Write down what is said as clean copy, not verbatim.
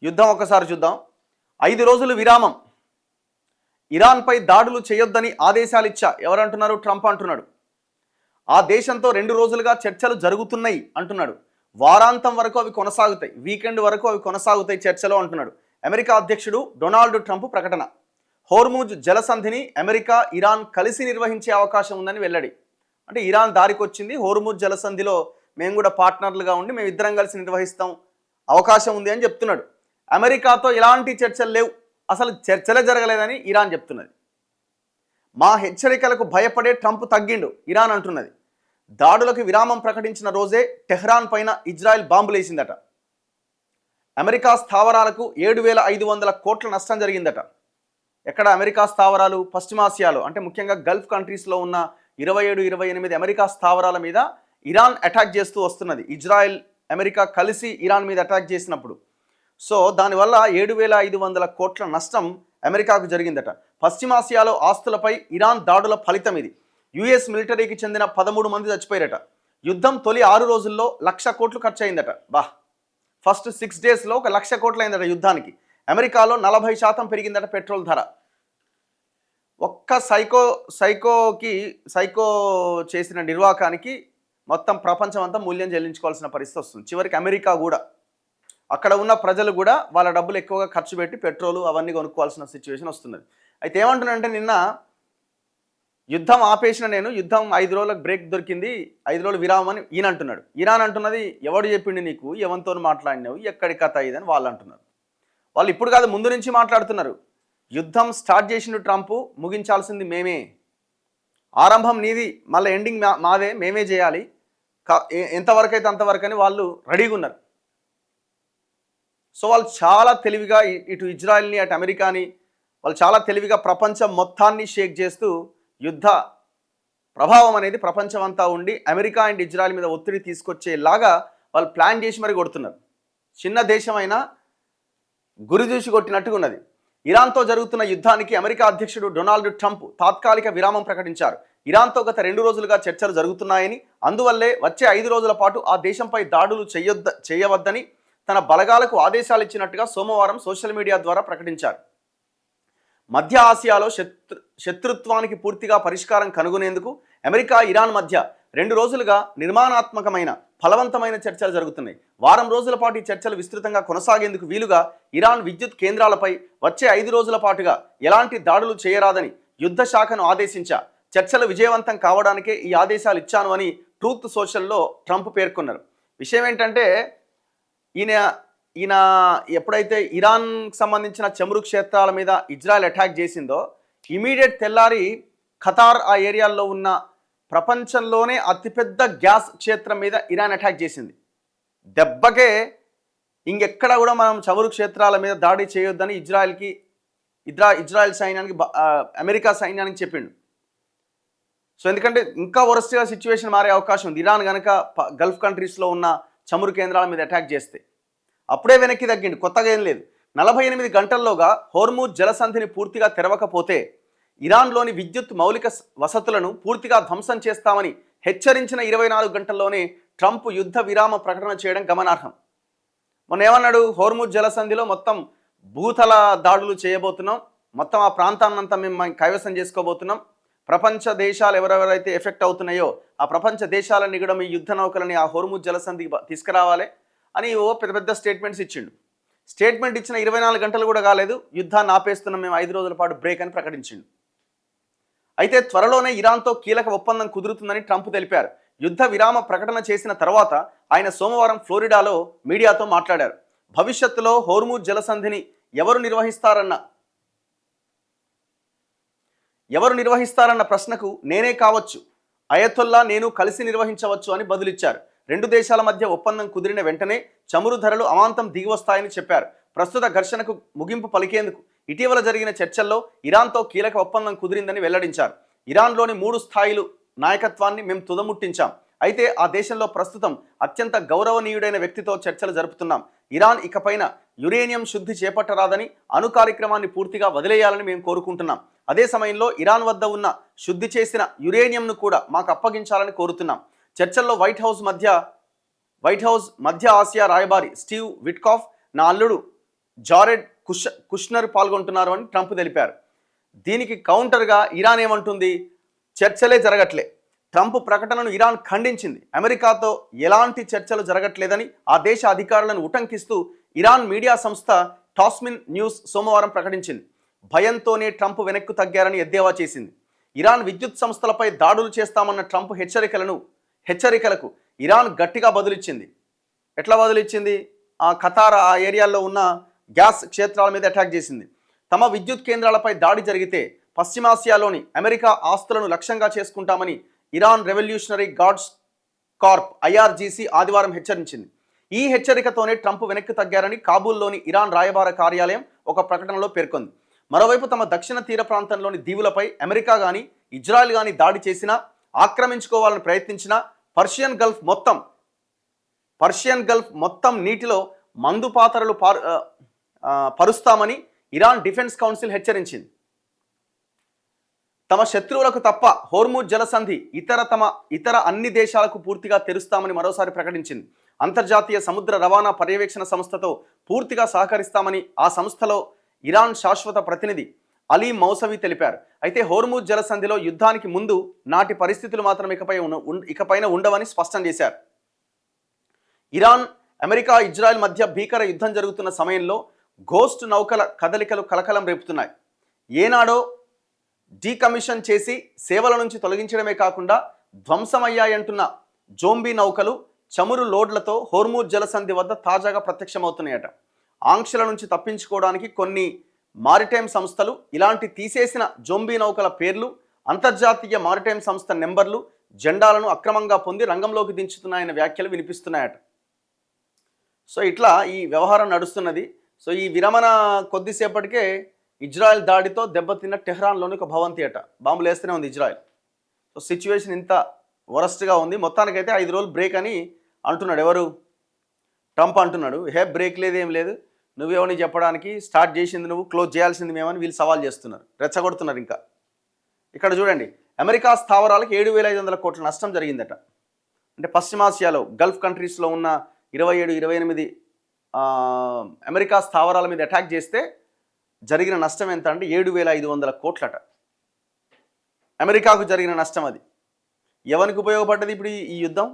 యుద్ధం ఒక్కసారి చూద్దాం. 5 రోజులు విరామం. ఇరాన్పై దాడులు చేయొద్దని ఆదేశాలిచ్చా. ఎవరంటున్నారు? ట్రంప్ అంటున్నాడు. ఆ దేశంతో 2 రోజులుగా చర్చలు జరుగుతున్నాయి అంటున్నాడు. వారాంతం వరకు అవి కొనసాగుతాయి, వీకెండ్ వరకు అవి కొనసాగుతాయి చర్చలు అంటున్నాడు అమెరికా అధ్యక్షుడు డొనాల్డ్ ట్రంప్ ప్రకటన. హోర్ముజ్ జలసంధిని అమెరికా, ఇరాన్ కలిసి నిర్వహించే అవకాశం ఉందని వెల్లడి. అంటే ఇరాన్ దారికి వచ్చింది, హోర్ముజ్ జలసంధిలో మేము కూడా పార్ట్నర్లుగా ఉండి మేము ఇద్దరం కలిసి నిర్వహిస్తాం, అవకాశం ఉంది అని చెప్తున్నాడు. అమెరికాతో ఎలాంటి చర్చలు లేవు, అసలు చర్చలే జరగలేదని ఇరాన్ చెప్తున్నది. మా హెచ్చరికలకు భయపడే ట్రంప్ తగ్గిండు ఇరాన్ అంటున్నది. దాడులకు విరామం ప్రకటించిన రోజే టెహ్రాన్ పైన ఇజ్రాయెల్ బాంబులేసిందట. అమెరికా స్థావరాలకు 7,500 కోట్ల నష్టం జరిగిందట. ఎక్కడ అమెరికా స్థావరాలు? పశ్చిమాసియాలో, అంటే ముఖ్యంగా గల్ఫ్ కంట్రీస్లో ఉన్న 27, 28 అమెరికా స్థావరాల మీద ఇరాన్ అటాక్ చేస్తూ వస్తున్నది. ఇజ్రాయెల్, అమెరికా కలిసి ఇరాన్ మీద అటాక్ చేసినప్పుడు సో దానివల్ల 7,500 కోట్ల నష్టం అమెరికాకు జరిగిందట. పశ్చిమాసియాలో ఆస్తులపై ఇరాన్ దాడుల ఫలితం ఇది. యుఎస్ మిలిటరీకి చెందిన 13 మంది చచ్చిపోయారట. యుద్ధం తొలి 6 రోజుల్లో 1,00,000 కోట్లు ఖర్చు అయిందట. ఫస్ట్ 6 డేస్లో 1,00,000 కోట్లు అయిందట యుద్ధానికి. అమెరికాలో 40% పెరిగిందట పెట్రోల్ ధర. ఒక్క సైకో చేసిన నిర్వాకానికి మొత్తం ప్రపంచం అంతా మూల్యం చెల్లించుకోవాల్సిన పరిస్థితి వస్తుంది. చివరికి అమెరికా కూడా, అక్కడ ఉన్న ప్రజలు కూడా వాళ్ళ డబ్బులు ఎక్కువగా ఖర్చు పెట్టి పెట్రోలు అవన్నీ కొనుక్కోవాల్సిన సిచ్యువేషన్ వస్తున్నది. అయితే ఏమంటున్నానంటే, నిన్న యుద్ధం ఆపేసిన నేను, యుద్ధం 5 రోజులకు బ్రేక్ దొరికింది, 5 రోజులు విరామం అని ఈయన అంటున్నాడు. ఇరాన్ అంటున్నది, ఎవడు చెప్పిండి నీకు, ఎవరితో మాట్లాడినావు, ఎక్కడి కథ ఇదని వాళ్ళు అంటున్నారు. వాళ్ళు ఇప్పుడు కాదు, ముందు నుంచి మాట్లాడుతున్నారు. యుద్ధం స్టార్ట్ చేసిండు ట్రంప్, ముగించాల్సింది మేమే, ఆరంభం నీది, మళ్ళీ ఎండింగ్ మాదే, మేమే చేయాలి, ఎంతవరకు అయితే అంతవరకు అని వాళ్ళు రెడీగా ఉన్నారు. సో వాళ్ళు చాలా తెలివిగా ఇటు ఇజ్రాయెల్ని అటు అమెరికాని వాళ్ళు చాలా తెలివిగా ప్రపంచం మొత్తాన్ని షేక్ చేస్తూ యుద్ధ ప్రభావం అనేది ప్రపంచం అంతా ఉండి అమెరికా అండ్ ఇజ్రాయెల్ మీద ఒత్తిడి తీసుకొచ్చేలాగా వాళ్ళు ప్లాన్ చేసి మరి కొడుతున్నారు. చిన్న దేశమైనా గురి చూసి కొట్టినట్టుగా ఉన్నది. ఇరాన్తో జరుగుతున్న యుద్ధానికి అమెరికా అధ్యక్షుడు డొనాల్డ్ ట్రంప్ తాత్కాలిక విరామం ప్రకటించారు. ఇరాన్తో గత 2 రోజులుగా చర్చలు జరుగుతున్నాయని, అందువల్లే వచ్చే 5 రోజుల పాటు ఆ దేశంపై దాడులు చేయవద్దని తన బలగాలకు ఆదేశాలు ఇచ్చినట్టుగా సోమవారం సోషల్ మీడియా ద్వారా ప్రకటించారు. మధ్య ఆసియాలో శత్రుత్వానికి పూర్తిగా పరిష్కారం కనుగొనేందుకు అమెరికా, ఇరాన్ మధ్య 2 రోజులుగా నిర్మాణాత్మకమైన ఫలవంతమైన చర్చలు జరుగుతున్నాయి. వారం రోజుల పాటు ఈ చర్చలు విస్తృతంగా కొనసాగేందుకు వీలుగా ఇరాన్ విద్యుత్ కేంద్రాలపై వచ్చే 5 రోజుల పాటుగా ఎలాంటి దాడులు చేయరాదని యుద్ధ శాఖను ఆదేశించా. చర్చలు విజయవంతం కావడానికే ఈ ఆదేశాలు ఇచ్చాను అని ట్రూత్ సోషల్లో ట్రంప్ పేర్కొన్నారు. విషయం ఏంటంటే, ఈయన ఎప్పుడైతే ఇరాన్కి సంబంధించిన చమురు క్షేత్రాల మీద ఇజ్రాయెల్ అటాక్ చేసిందో, ఇమీడియట్ తెల్లారి ఖతార్ ఆ ఏరియాల్లో ఉన్న ప్రపంచంలోనే అతిపెద్ద గ్యాస్ క్షేత్రం మీద ఇరాన్ అటాక్ చేసింది. దెబ్బకే ఇంకెక్కడ కూడా మనం చమురు క్షేత్రాల మీద దాడి చేయొద్దని ఇజ్రాయెల్ సైన్యానికి, అమెరికా సైన్యానికి చెప్పిండు. సో ఎందుకంటే ఇంకా వరస్ట్గా సిచ్యువేషన్ మారే అవకాశం ఉంది. ఇరాన్ కనుక గల్ఫ్ కంట్రీస్లో ఉన్న చమురు కేంద్రాల మీద అటాక్ చేస్తే అప్పుడే వెనక్కి తగ్గిండు, కొత్తగా ఏం లేదు. 48 గంటల్లోగా హోర్ముజ్ జలసంధిని పూర్తిగా తెరవకపోతే ఇరాన్లోని విద్యుత్ మౌలిక వసతులను పూర్తిగా ధ్వంసం చేస్తామని హెచ్చరించిన 24 గంటల్లోనే ట్రంప్ యుద్ధ విరామ ప్రకటన చేయడం గమనార్హం. మొన్న ఏమన్నాడు? హోర్ముజ్ జలసంధిలో మొత్తం భూతల దాడులు చేయబోతున్నాం, మొత్తం ఆ ప్రాంతాన్నంతా మేము కైవసం చేసుకోబోతున్నాం, ప్రపంచ దేశాలు ఎవరెవరైతే ఎఫెక్ట్ అవుతున్నాయో ఆ ప్రపంచ దేశాలన్నీ కూడా మీ యుద్ధ నౌకలని ఆ హోర్ముజ్ జలసంధికి తీసుకురావాలి అని పెద్ద పెద్ద స్టేట్మెంట్స్ ఇచ్చిండు. స్టేట్మెంట్ ఇచ్చిన 24 గంటలు కూడా కాలేదు, యుద్ధాన్ని ఆపేస్తున్నాం మేము, 5 రోజుల పాటు బ్రేక్ అని ప్రకటించిండు. అయితే త్వరలోనే ఇరాన్తో కీలక ఒప్పందం కుదురుతుందని ట్రంప్ తెలిపారు. యుద్ధ విరామ ప్రకటన చేసిన తర్వాత ఆయన సోమవారం ఫ్లోరిడాలో మీడియాతో మాట్లాడారు. భవిష్యత్తులో హోర్ముజ్ జలసంధిని ఎవరు నిర్వహిస్తారన్న ప్రశ్నకు నేనే కావచ్చు, అయతొల్లా నేను కలిసి నిర్వహించవచ్చు అని బదులిచ్చారు. 2 దేశాల మధ్య ఒప్పందం కుదిరిన వెంటనే చమురు ధరలు అమాంతం దిగివస్తాయని చెప్పారు. ప్రస్తుత ఘర్షణకు ముగింపు పలికేందుకు ఇటీవల జరిగిన చర్చల్లో ఇరాన్తో కీలక ఒప్పందం కుదిరిందని వెల్లడించారు. ఇరాన్లోని 3 స్థాయిలు నాయకత్వాన్ని మేము తుదముట్టించాం. అయితే ఆ దేశంలో ప్రస్తుతం అత్యంత గౌరవనీయుడైన వ్యక్తితో చర్చలు జరుపుతున్నాం. ఇరాన్ ఇకపైన యురేనియం శుద్ధి చేపట్టరాదని, అణు కార్యక్రమాన్ని పూర్తిగా వదిలేయాలని మేము కోరుకుంటున్నాం. అదే సమయంలో ఇరాన్ వద్ద ఉన్న శుద్ధి చేసిన యురేనియంను కూడా మాకు అప్పగించాలని కోరుతున్నాం. చర్చల్లో వైట్ హౌస్ మధ్య ఆసియా రాయబారి స్టీవ్ విట్కాఫ్, నా అల్లుడు జారెడ్ కుష్నర్ పాల్గొంటున్నారు అని ట్రంప్ తెలిపారు. దీనికి కౌంటర్గా ఇరాన్ ఏమంటుంది? చర్చలే జరగట్లే. ట్రంప్ ప్రకటనను ఇరాన్ ఖండించింది. అమెరికాతో ఎలాంటి చర్చలు జరగట్లేదని ఆ దేశ అధికారులను ఉటంకిస్తూ ఇరాన్ మీడియా సంస్థ టాస్మిన్ న్యూస్ సోమవారం ప్రకటించింది. భయంతోనే ట్రంప్ వెనక్కు తగ్గారని ఎద్దేవా చేసింది. ఇరాన్ విద్యుత్ సంస్థలపై దాడులు చేస్తామన్న ట్రంప్ హెచ్చరికలకు ఇరాన్ గట్టిగా బదులిచ్చింది. ఎట్లా బదులిచ్చింది? ఆ ఖతార్ ఆ ఏరియాలో ఉన్న గ్యాస్ క్షేత్రాల మీద అటాక్ చేసింది. తమ విద్యుత్ కేంద్రాలపై దాడి జరిగితే పశ్చిమాసియాలోని అమెరికా ఆస్తులను లక్ష్యంగా చేసుకుంటామని Iran revolutionary guards Corp IRGC ఆదివారం హెచ్చరించింది. ఈ హెచ్చరికతోనే ట్రంప్ వెనక్కి తగ్గారని కాబూల్లోని ఇరాన్ రాయబార కార్యాలయం ఒక ప్రకటనలో పేర్కొంది. మరోవైపు తమ దక్షిణ తీర ప్రాంతంలోని దీవులపై అమెరికా కానీ ఇజ్రాయెల్ కానీ దాడి చేసినా, ఆక్రమించుకోవాలని ప్రయత్నించినా పర్షియన్ గల్ఫ్ మొత్తం నీటిలో మందు పాతరలు పరుస్తామని ఇరాన్ డిఫెన్స్ కౌన్సిల్ హెచ్చరించింది. తమ శత్రువులకు తప్ప హోర్ముజ్ జలసంధి ఇతర అన్ని దేశాలకు పూర్తిగా తెరుస్తామని మరోసారి ప్రకటించింది. అంతర్జాతీయ సముద్ర రవాణా పర్యవేక్షణ సంస్థతో పూర్తిగా సహకరిస్తామని ఆ సంస్థలో ఇరాన్ శాశ్వత ప్రతినిధి అలీ మౌసవి తెలిపారు. అయితే హోర్ముజ్ జలసంధిలో యుద్ధానికి ముందు నాటి పరిస్థితులు మాత్రం ఇకపైన ఉండవని స్పష్టం చేశారు. ఇరాన్, అమెరికా, ఇజ్రాయెల్ మధ్య భీకర యుద్ధం జరుగుతున్న సమయంలో ఘోస్ట్ నౌకల కదలికలు కలకలం రేపుతున్నాయి. ఏనాడో డీకమిషన్ చేసి సేవల నుంచి తొలగించడమే కాకుండా ధ్వంసమయ్యాయంటున్న జోంబీ నౌకలు చమురు లోడ్లతో హోర్ముజ్ జలసంధి వద్ద తాజాగా ప్రత్యక్షమవుతున్నాయట. ఆంక్షల నుంచి తప్పించుకోవడానికి కొన్ని మారిటైమ్ సంస్థలు ఇలాంటి తీసేసిన జోంబీ నౌకల పేర్లు, అంతర్జాతీయ మారిటైమ్ సంస్థ నెంబర్లు, జెండాలను అక్రమంగా పొంది రంగంలోకి దించుతున్నాయన్న వ్యాఖ్యలు వినిపిస్తున్నాయట. సో ఇట్లా ఈ వ్యవహారం నడుస్తున్నది. సో ఈ విరమణ కొద్దిసేపటికే ఇజ్రాయెల్ దాడితో దెబ్బతిన్న టెహ్రాన్లోని ఒక భవంతి అట బాంబులు వేస్తూనే ఉంది ఇజ్రాయెల్. సో సిచ్యువేషన్ ఇంత వరస్ట్గా ఉంది. మొత్తానికైతే 5 రోజులు బ్రేక్ అని అంటున్నాడు. ఎవరు? ట్రంప్ అంటున్నాడు. బ్రేక్ లేదు, ఏం లేదు, నువ్వేమని చెప్పడానికి, స్టార్ట్ చేసింది నువ్వు, క్లోజ్ చేయాల్సింది మేమని వీళ్ళు సవాల్ చేస్తున్నారు, రెచ్చగొడుతున్నారు. ఇంకా ఇక్కడ చూడండి, అమెరికా స్థావరాలకు 7,500 కోట్ల నష్టం జరిగిందట. అంటే పశ్చిమాసియాలో గల్ఫ్ కంట్రీస్లో ఉన్న 27-28 అమెరికా స్థావరాల మీద అటాక్ చేస్తే జరిగిన నష్టం ఎంత అంటే 7,500 కోట్లట. అమెరికాకు జరిగిన నష్టం అది. ఎవరికి ఉపయోగపడ్డది ఇప్పుడు ఈ యుద్ధం?